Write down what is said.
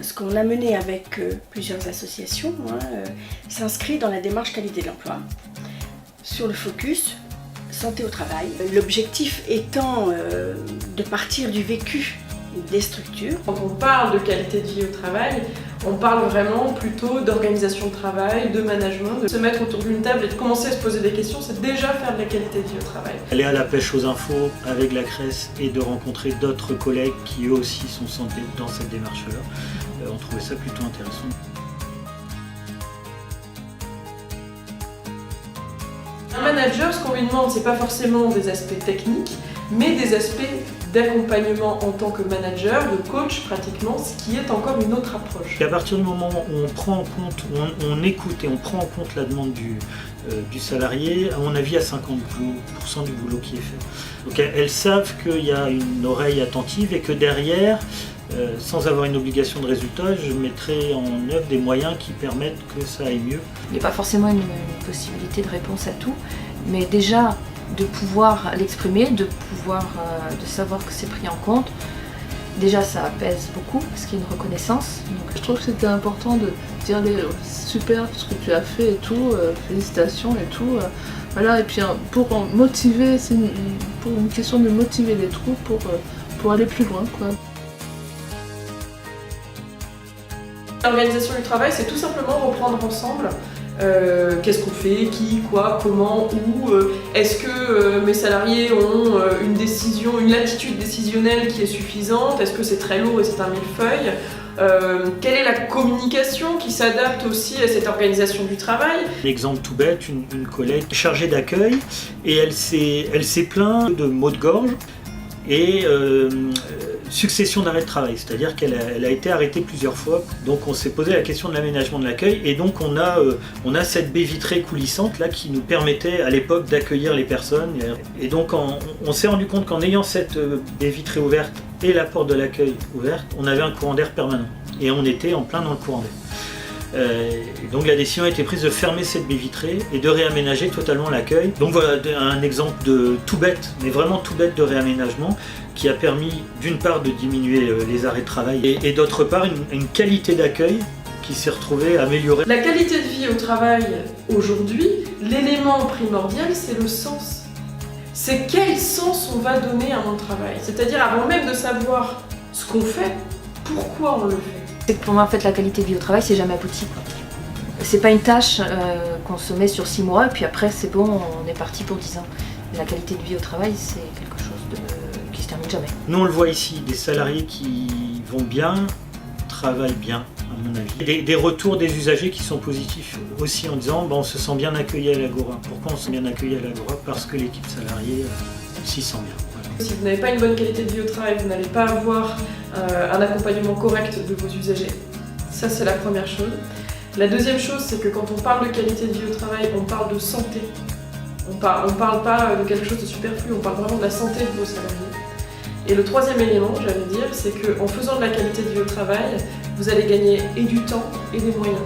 ce qu'on a mené avec plusieurs associations s'inscrit dans la démarche qualité de l'emploi, sur le focus santé au travail. L'objectif étant de partir du vécu des structures. Quand on parle de qualité de vie au travail, on parle vraiment plutôt d'organisation de travail, de management, de se mettre autour d'une table et de commencer à se poser des questions, c'est déjà faire de la qualité de vie au travail. Aller à la pêche aux infos avec la CRES et de rencontrer d'autres collègues qui eux aussi sont dans cette démarche-là, on trouvait ça plutôt intéressant. Un manager, ce qu'on lui demande, c'est pas forcément des aspects techniques, mais des aspects d'accompagnement en tant que manager, de coach pratiquement, ce qui est encore une autre approche. Et à partir du moment où on prend en compte, on écoute et on prend en compte la demande du salarié, à mon avis, à 50% du boulot qui est fait. Donc elles savent qu'il y a une oreille attentive et que derrière, sans avoir une obligation de résultat, je mettrai en œuvre des moyens qui permettent que ça aille mieux. Il n'y a pas forcément une possibilité de réponse à tout, mais déjà de pouvoir l'exprimer, de savoir que c'est pris en compte, déjà ça pèse beaucoup parce qu'il y a une reconnaissance. Donc, je trouve que c'était important de dire super ce que tu as fait et tout, félicitations et tout. Voilà, et puis pour motiver, c'est pour une question de motiver les troupes pour aller plus loin, quoi. L'organisation du travail, c'est tout simplement reprendre ensemble qu'est-ce qu'on fait, qui, quoi, comment, où, est-ce que mes salariés ont une latitude décisionnelle qui est suffisante, est-ce que c'est très lourd et c'est un millefeuille, quelle est la communication qui s'adapte aussi à cette organisation du travail. L'exemple tout bête, une collègue chargée d'accueil et elle s'est plainte de maux de gorge et succession d'arrêts de travail, c'est-à-dire qu'elle a été arrêtée plusieurs fois. Donc on s'est posé la question de l'aménagement de l'accueil et donc on a cette baie vitrée coulissante là qui nous permettait à l'époque d'accueillir les personnes. Et donc on s'est rendu compte qu'en ayant cette baie vitrée ouverte et la porte de l'accueil ouverte, on avait un courant d'air permanent et on était en plein dans le courant d'air. Donc la décision a été prise de fermer cette baie vitrée et de réaménager totalement l'accueil. Donc voilà un exemple de tout bête, mais vraiment tout bête de réaménagement qui a permis d'une part de diminuer les arrêts de travail et d'autre part une qualité d'accueil qui s'est retrouvée améliorée. La qualité de vie au travail aujourd'hui, l'élément primordial c'est le sens. C'est quel sens on va donner à mon travail. C'est-à-dire avant même de savoir ce qu'on fait, pourquoi on le fait. C'est que pour moi en fait la qualité de vie au travail c'est jamais abouti. C'est pas une tâche qu'on se met sur 6 mois et puis après c'est bon, on est parti pour 10 ans. La qualité de vie au travail c'est quelque chose qui se termine jamais. Nous on le voit ici, des salariés qui vont bien, travaillent bien à mon avis. Des retours des usagers qui sont positifs aussi en disant on se sent bien accueilli à l'Agora. Pourquoi on se sent bien accueilli à l'Agora? Parce que l'équipe salariée s'y sent bien. Voilà. Si vous n'avez pas une bonne qualité de vie au travail, vous n'allez pas avoir un accompagnement correct de vos usagers. Ça, c'est la première chose. La deuxième chose, c'est que quand on parle de qualité de vie au travail, on parle de santé. On parle pas de quelque chose de superflu, on parle vraiment de la santé de vos salariés. Et le troisième élément, j'allais dire, c'est qu'en faisant de la qualité de vie au travail, vous allez gagner et du temps et des moyens.